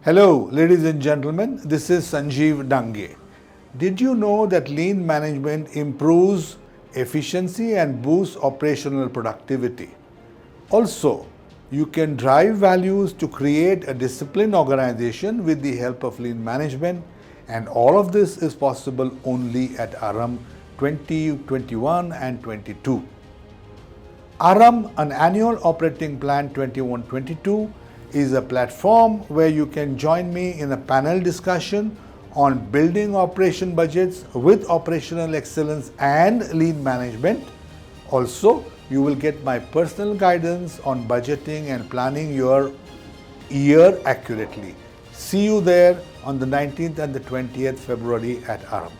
Hello, ladies and gentlemen. This is Sanjiv Dange. Did you know that lean management improves efficiency and boosts operational productivity? Also, you can drive values to create a disciplined organization with the help of lean management, and all of this is possible only at Aarambh 2021 and 22. Aarambh, an annual operating plan 21-22, is a platform where you can join me in a panel discussion on building operation budgets with operational excellence and lean management. Also, you will get my personal guidance on budgeting and planning your year accurately. See you there on the 19th and the 20th February at Aarambh.